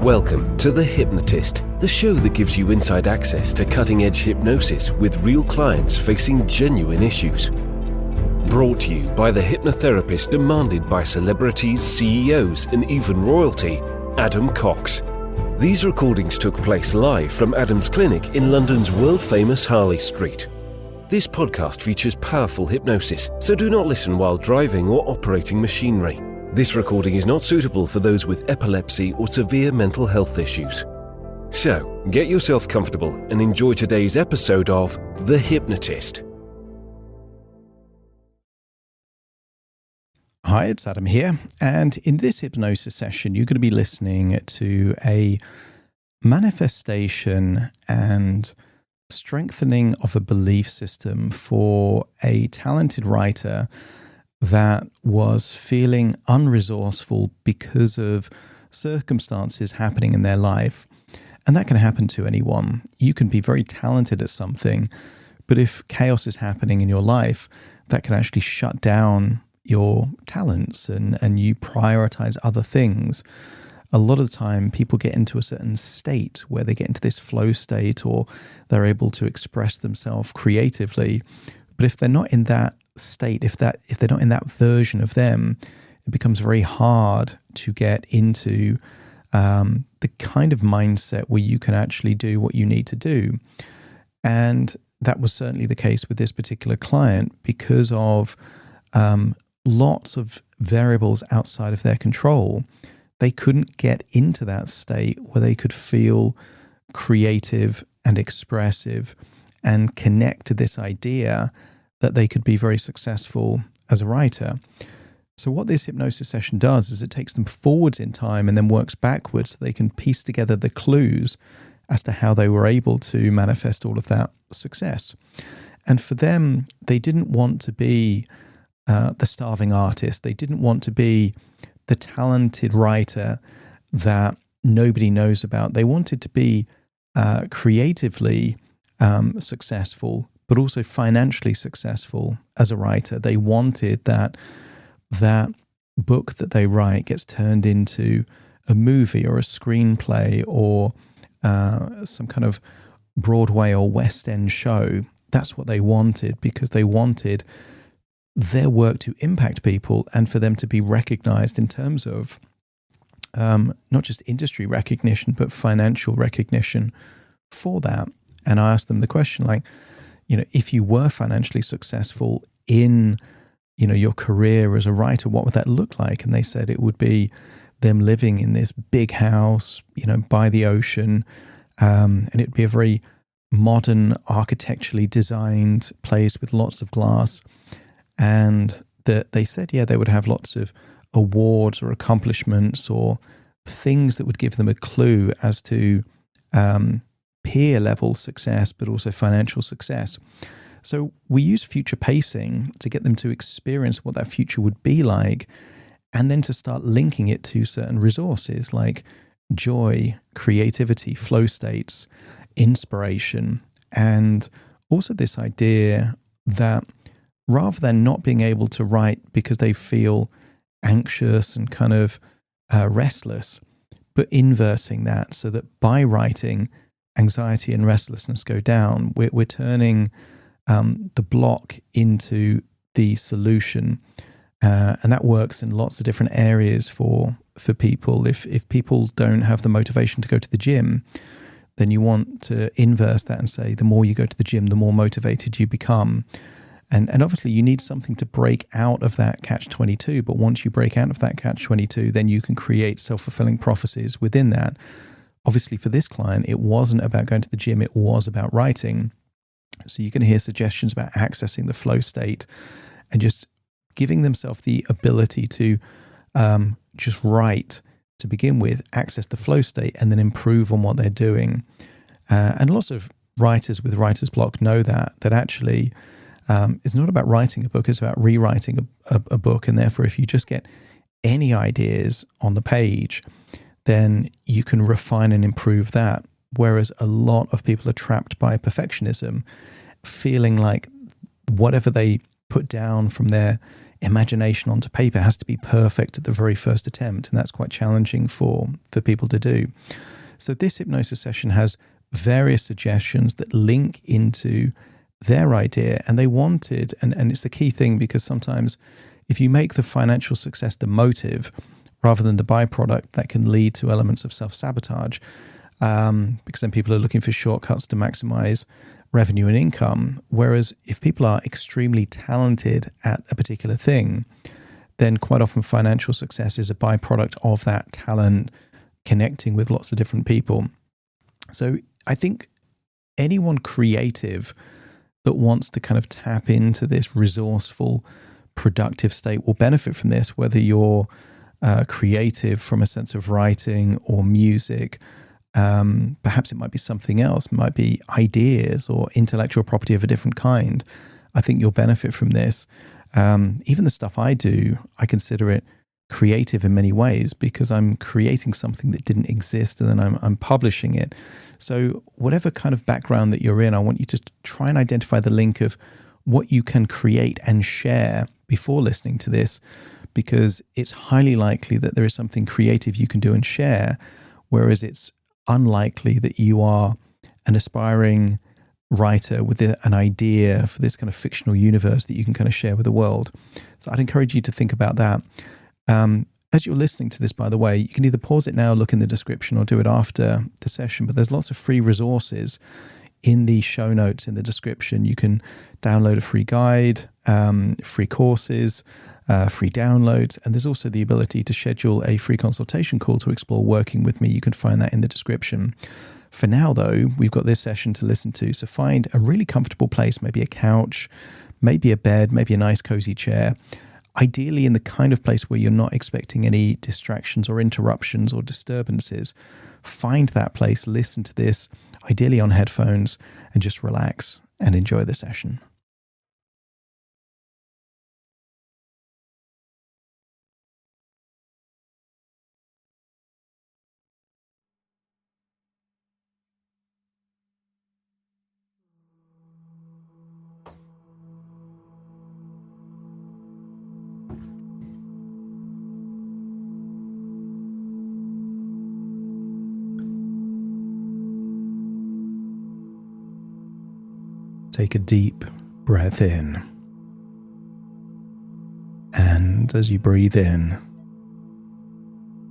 Welcome to The Hypnotist, the show that gives you inside access to cutting-edge hypnosis with real clients facing genuine issues. Brought to you by the hypnotherapist demanded by celebrities, CEOs, and even royalty, Adam Cox. These recordings took place live from Adam's clinic in London's world-famous Harley Street. This podcast features powerful hypnosis, so do not listen while driving or operating machinery. This recording is not suitable for those with epilepsy or severe mental health issues. So, get yourself comfortable and enjoy today's episode of The Hypnotist. Hi, it's Adam here, and in this hypnosis session, you're going to be listening to a manifestation and strengthening of a belief system for a talented writer that was feeling unresourceful because of circumstances happening in their life. And that can happen to anyone. You can be very talented at something, but if chaos is happening in your life, that can actually shut down your talents and you prioritize other things. A lot of the time, people get into a certain state where they get into this flow state or they're able to express themselves creatively. But if they're not in that state, if they're not in that version of them, it becomes very hard to get into the kind of mindset where you can actually do what you need to do. And that was certainly the case with this particular client because of lots of variables outside of their control. They couldn't get into that state where they could feel creative and expressive and connect to this idea that they could be very successful as a writer. So what this hypnosis session does is it takes them forwards in time and then works backwards so they can piece together the clues as to how they were able to manifest all of that success. And for them, they didn't want to be the starving artist. They didn't want to be the talented writer that nobody knows about. They wanted to be creatively successful, but also financially successful as a writer. They wanted that book that they write gets turned into a movie or a screenplay or some kind of Broadway or West End show. That's what they wanted because they wanted their work to impact people and for them to be recognized in terms of not just industry recognition, but financial recognition for that. And I asked them the question, like, if you were financially successful in, your career as a writer, what would that look like? And they said it would be them living in this big house, by the ocean, and it'd be a very modern, architecturally designed place with lots of glass. And they said, they would have lots of awards or accomplishments or things that would give them a clue as to peer level success, but also financial success. So we use future pacing to get them to experience what that future would be like, and then to start linking it to certain resources like joy, creativity, flow states, inspiration, and also this idea that rather than not being able to write because they feel anxious and kind of restless, but inversing that so that by writing, anxiety and restlessness go down. We're turning the block into the solution, and that works in lots of different areas for people. If people don't have the motivation to go to the gym, then you want to inverse that and say the more you go to the gym, the more motivated you become. And obviously you need something to break out of that catch-22, but once you break out of that catch-22, then you can create self-fulfilling prophecies within that. Obviously for this client, it wasn't about going to the gym, it was about writing. So you can hear suggestions about accessing the flow state and just giving themselves the ability to just write to begin with, access the flow state, and then improve on what they're doing. And lots of writers with writer's block know that actually it's not about writing a book, it's about rewriting a book. And therefore, if you just get any ideas on the page, then you can refine and improve that. Whereas a lot of people are trapped by perfectionism, feeling like whatever they put down from their imagination onto paper has to be perfect at the very first attempt, and that's quite challenging for people to do. So this hypnosis session has various suggestions that link into their idea, and they wanted, and it's the key thing, because sometimes if you make the financial success the motive rather than the byproduct, that can lead to elements of self-sabotage, because then people are looking for shortcuts to maximize revenue and income. Whereas if people are extremely talented at a particular thing, then quite often financial success is a byproduct of that talent connecting with lots of different people. So I think anyone creative that wants to kind of tap into this resourceful, productive state will benefit from this, whether you're creative from a sense of writing or music. Perhaps it might be something else, might be ideas or intellectual property of a different kind. I think you'll benefit from this. Even the stuff I do, I consider it creative in many ways, because I'm creating something that didn't exist and then I'm publishing it. So whatever kind of background that you're in, I want you to try and identify the link of what you can create and share before listening to this, because it's highly likely that there is something creative you can do and share, whereas it's unlikely that you are an aspiring writer with an idea for this kind of fictional universe that you can kind of share with the world. So I'd encourage you to think about that. As you're listening to this, by the way, you can either pause it now, look in the description, or do it after the session, but there's lots of free resources in the show notes in the description. You can download a free guide, free courses, free downloads, and there's also the ability to schedule a free consultation call to explore working with me. You can find that in the description. For now, though, we've got this session to listen to, so find a really comfortable place, maybe a couch, maybe a bed, maybe a nice cozy chair, ideally in the kind of place where you're not expecting any distractions or interruptions or disturbances. Find that place, listen to this, ideally on headphones, and just relax and enjoy the session. Take a deep breath in, and as you breathe in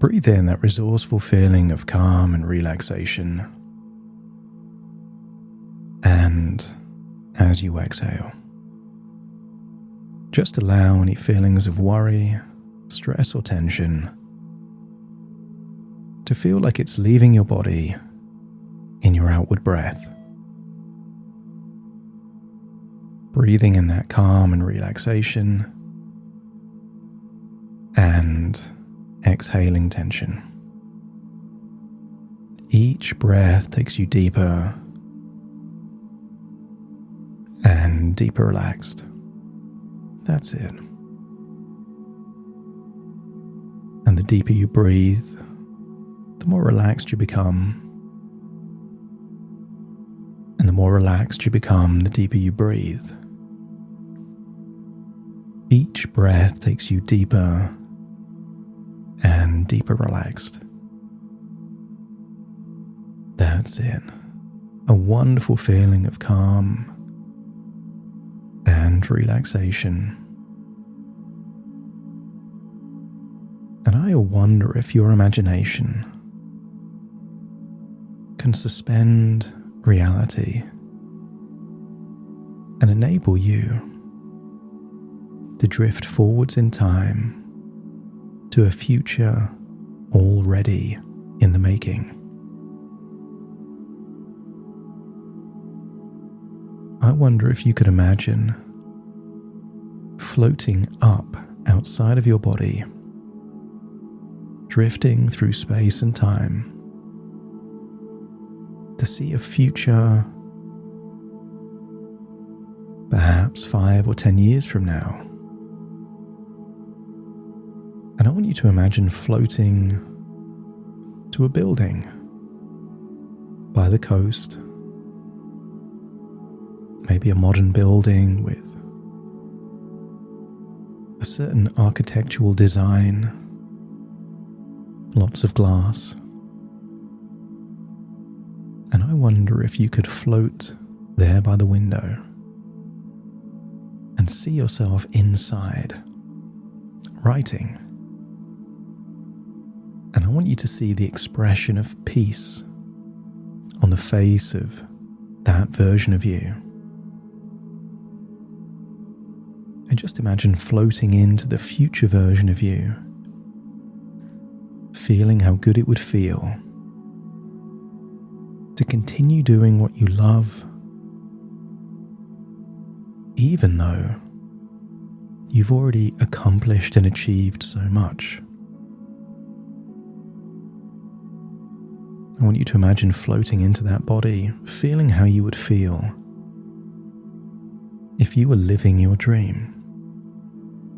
that resourceful feeling of calm and relaxation. And as you exhale, just allow any feelings of worry, stress, or tension to feel like it's leaving your body in your outward breath. Breathing in that calm and relaxation, and exhaling tension. Each breath takes you deeper and deeper relaxed. That's it. And the deeper you breathe, the more relaxed you become. And the more relaxed you become, the deeper you breathe. Each breath takes you deeper and deeper relaxed. That's it. A wonderful feeling of calm and relaxation. And I wonder if your imagination can suspend reality and enable you to drift forwards in time to a future already in the making. I wonder if you could imagine floating up outside of your body, drifting through space and time to see a future, perhaps 5 or 10 years from now. And I want you to imagine floating to a building by the coast, maybe a modern building with a certain architectural design, lots of glass. And I wonder if you could float there by the window and see yourself inside, writing. And I want you to see the expression of peace on the face of that version of you. And just imagine floating into the future version of you, feeling how good it would feel to continue doing what you love, even though you've already accomplished and achieved so much. I want you to imagine floating into that body, feeling how you would feel if you were living your dream,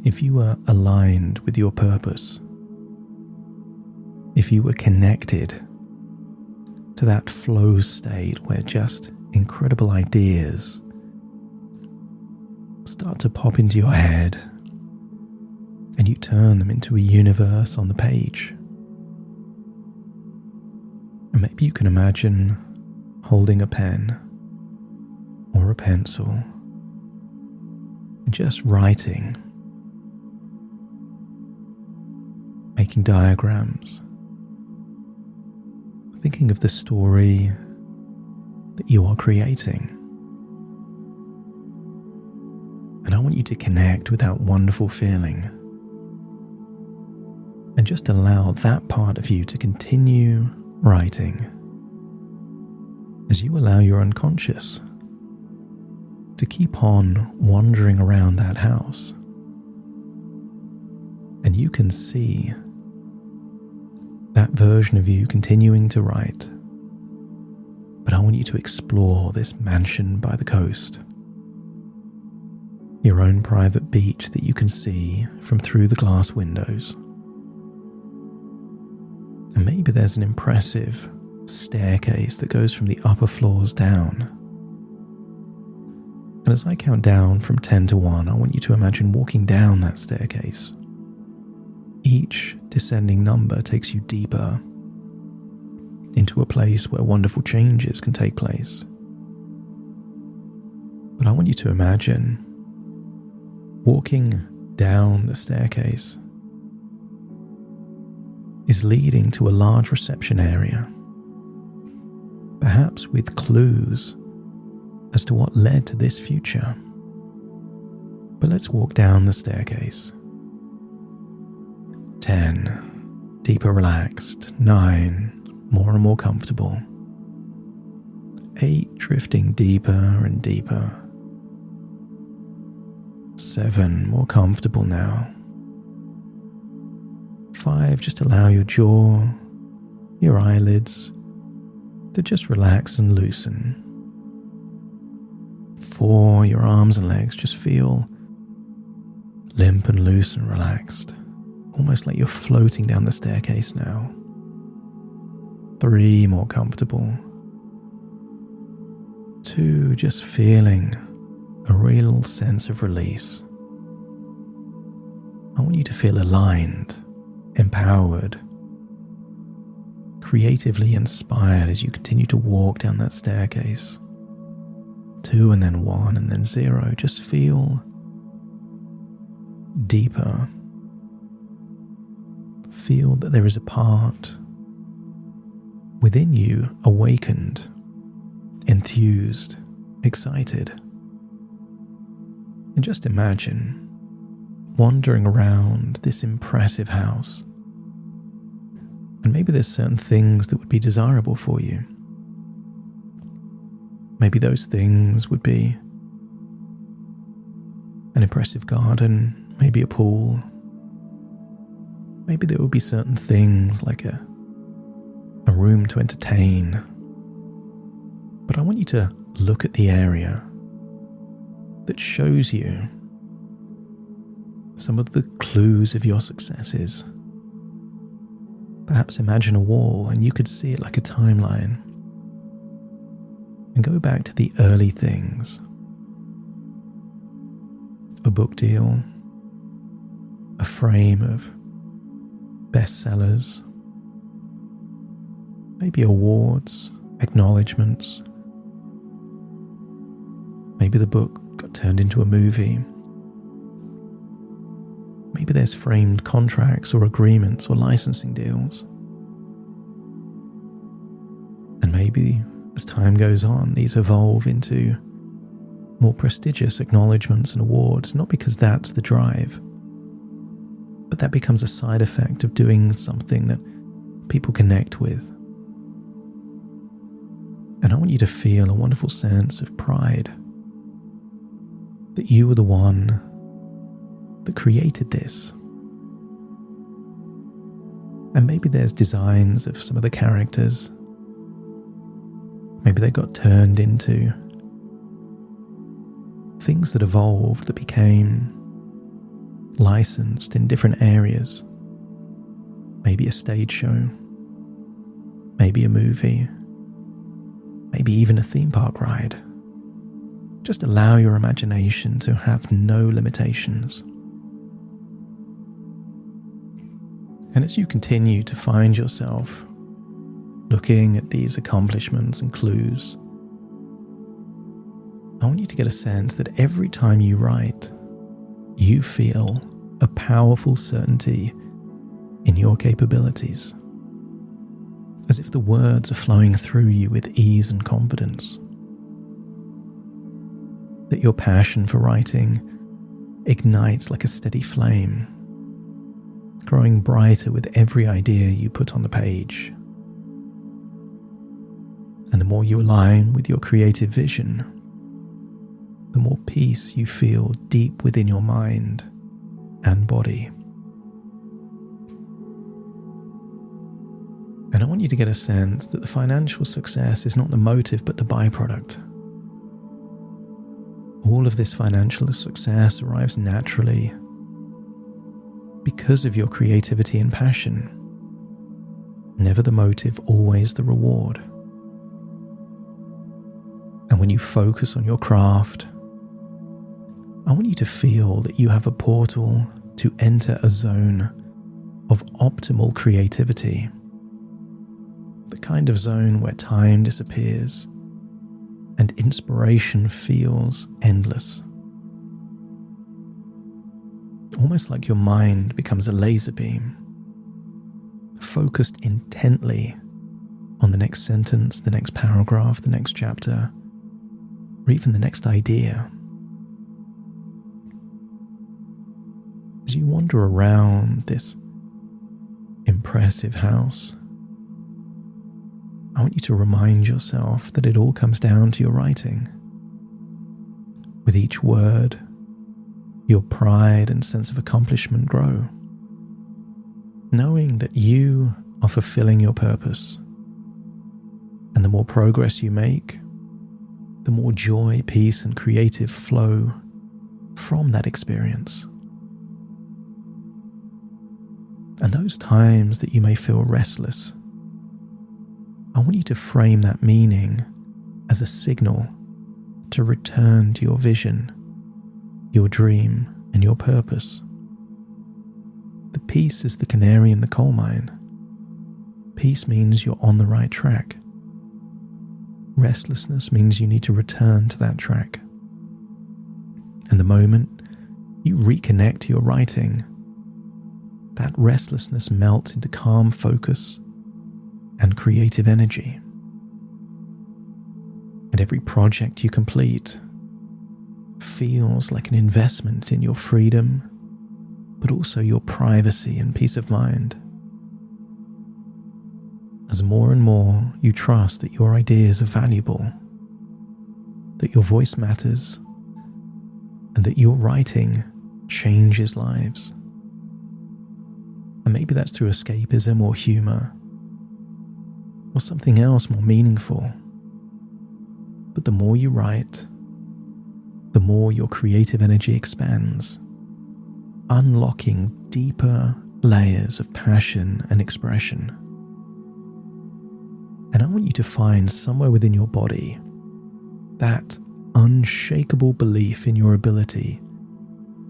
if you were aligned with your purpose, if you were connected to that flow state where just incredible ideas start to pop into your head and you turn them into a universe on the page. And maybe you can imagine holding a pen or a pencil and just writing, making diagrams, thinking of the story that you are creating. And I want you to connect with that wonderful feeling and just allow that part of you to continue writing as you allow your unconscious to keep on wandering around that house. And you can see that version of you continuing to write. But I want you to explore this mansion by the coast, your own private beach that you can see from through the glass windows. And maybe there's an impressive staircase that goes from the upper floors down. And as I count down from 10 to 1, I want you to imagine walking down that staircase. Each descending number takes you deeper into a place where wonderful changes can take place. But I want you to imagine walking down the staircase is leading to a large reception area, perhaps with clues as to what led to this future. But let's walk down the staircase. 10, deeper relaxed. 9, more and more comfortable. 8, drifting deeper and deeper. 7, more comfortable now. 5, just allow your jaw, your eyelids to just relax and loosen. 4, your arms and legs just feel limp and loose and relaxed, almost like you're floating down the staircase now. 3, more comfortable. 2, just feeling a real sense of release. I want you to feel aligned, empowered, creatively inspired as you continue to walk down that staircase. 2 and then 1 and then 0. Just feel deeper. Feel that there is a part within you awakened, enthused, excited. And just imagine wandering around this impressive house. And maybe there's certain things that would be desirable for you. Maybe those things would be an impressive garden, maybe a pool. Maybe there would be certain things like a room to entertain. But I want you to look at the area that shows you some of the clues of your successes. Perhaps imagine a wall and you could see it like a timeline. And go back to the early things. A book deal, a frame of bestsellers, maybe awards, acknowledgements. Maybe the book got turned into a movie. Maybe there's framed contracts or agreements or licensing deals. And maybe as time goes on, these evolve into more prestigious acknowledgements and awards, not because that's the drive, but that becomes a side effect of doing something that people connect with. And I want you to feel a wonderful sense of pride that you were the one that created this. And maybe there's designs of some of the characters. Maybe they got turned into things that evolved, that became licensed in different areas. Maybe a stage show, maybe a movie, maybe even a theme park ride. Just allow your imagination to have no limitations. And as you continue to find yourself looking at these accomplishments and clues, I want you to get a sense that every time you write, you feel a powerful certainty in your capabilities, as if the words are flowing through you with ease and confidence. That your passion for writing ignites like a steady flame, growing brighter with every idea you put on the page. And the more you align with your creative vision, the more peace you feel deep within your mind and body. And I want you to get a sense that the financial success is not the motive but the byproduct. All of this financial success arrives naturally because of your creativity and passion. Never the motive, always the reward. And when you focus on your craft, I want you to feel that you have a portal to enter a zone of optimal creativity. The kind of zone where time disappears and inspiration feels endless. Almost like your mind becomes a laser beam, focused intently on the next sentence, the next paragraph, the next chapter, or even the next idea. As you wander around this impressive house, I want you to remind yourself that it all comes down to your writing. With each word, your pride and sense of accomplishment grow, knowing that you are fulfilling your purpose. And the more progress you make, the more joy, peace, and creative flow from that experience. And those times that you may feel restless, I want you to frame that meaning as a signal to return to your vision, your dream, and your purpose. The peace is the canary in the coal mine. Peace means you're on the right track. Restlessness means you need to return to that track. And the moment you reconnect to your writing, that restlessness melts into calm focus and creative energy. And every project you complete feels like an investment in your freedom, but also your privacy and peace of mind. As more and more you trust that your ideas are valuable, that your voice matters, and that your writing changes lives. And maybe that's through escapism or humor, or something else more meaningful. But the more you write, the more your creative energy expands, unlocking deeper layers of passion and expression. And I want you to find somewhere within your body that unshakable belief in your ability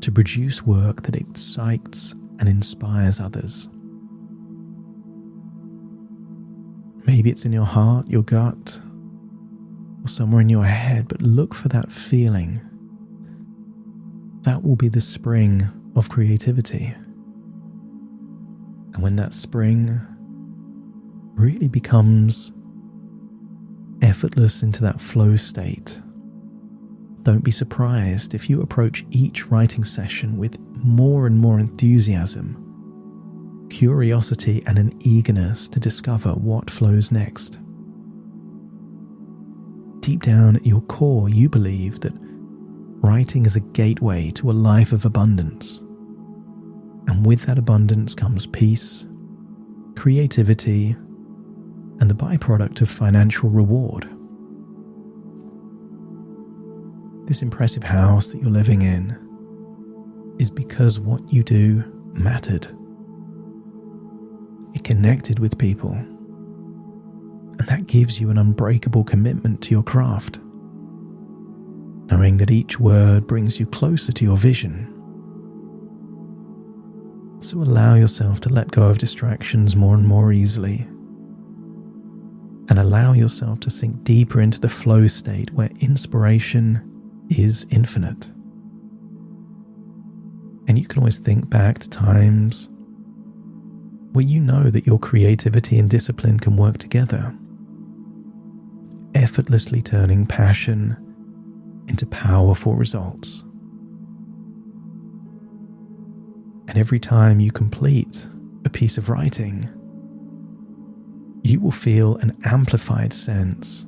to produce work that excites and inspires others. Maybe it's in your heart, your gut, or somewhere in your head, but look for that feeling. That will be the spring of creativity. And when that spring really becomes effortless into that flow state, don't be surprised if you approach each writing session with more and more enthusiasm, curiosity, and an eagerness to discover what flows next. Deep down at your core, you believe that writing is a gateway to a life of abundance. And with that abundance comes peace, creativity, and the byproduct of financial reward. This impressive house that you're living in is because what you do mattered. It connected with people, and that gives you an unbreakable commitment to your craft, knowing that each word brings you closer to your vision. So allow yourself to let go of distractions more and more easily, and allow yourself to sink deeper into the flow state where inspiration is infinite. And you can always think back to times where you know that your creativity and discipline can work together, effortlessly turning passion into powerful results. And every time you complete a piece of writing, you will feel an amplified sense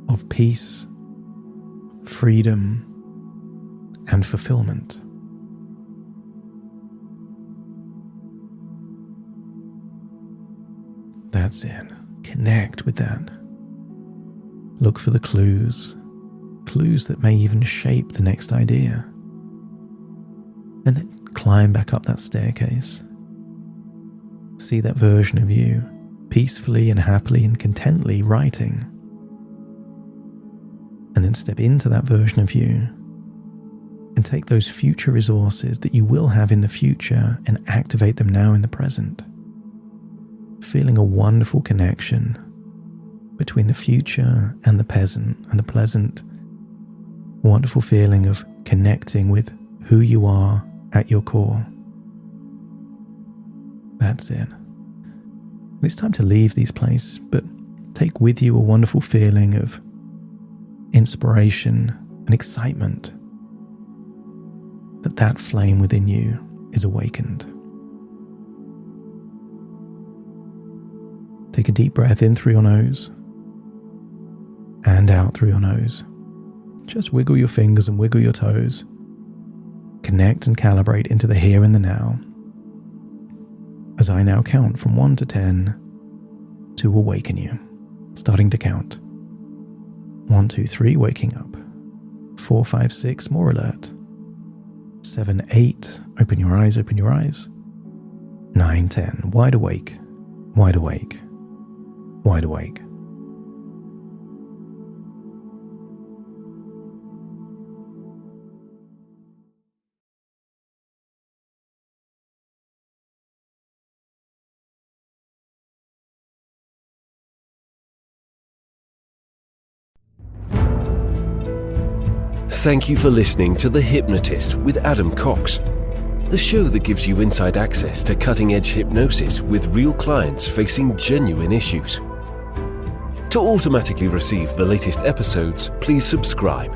of peace, freedom, and fulfillment. That's it. Connect with that. Look for the clues that may even shape the next idea. And then climb back up that staircase. See that version of you, peacefully and happily and contently writing. And then step into that version of you and take those future resources that you will have in the future and activate them now in the present. Feeling a wonderful connection between the future and the pleasant, wonderful feeling of connecting with who you are at your core. That's it. It's time to leave these places, but take with you a wonderful feeling of inspiration and excitement that flame within you is awakened. Take a deep breath in through your nose and out through your nose. Just wiggle your fingers and wiggle your toes. Connect and calibrate into the here and the now, as I now count from 1 to 10 to awaken you. Starting to count. 1, 2, 3, waking up. 4, 5, 6, more alert. 7, 8, open your eyes, open your eyes. 9, 10, wide awake, wide awake, wide awake. Thank you for listening to The Hypnotist with Adam Cox, the show that gives you inside access to cutting-edge hypnosis with real clients facing genuine issues. To automatically receive the latest episodes, please subscribe.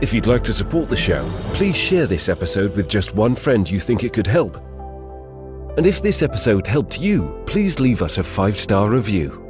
If you'd like to support the show, please share this episode with just one friend you think it could help. And if this episode helped you, please leave us a 5-star review.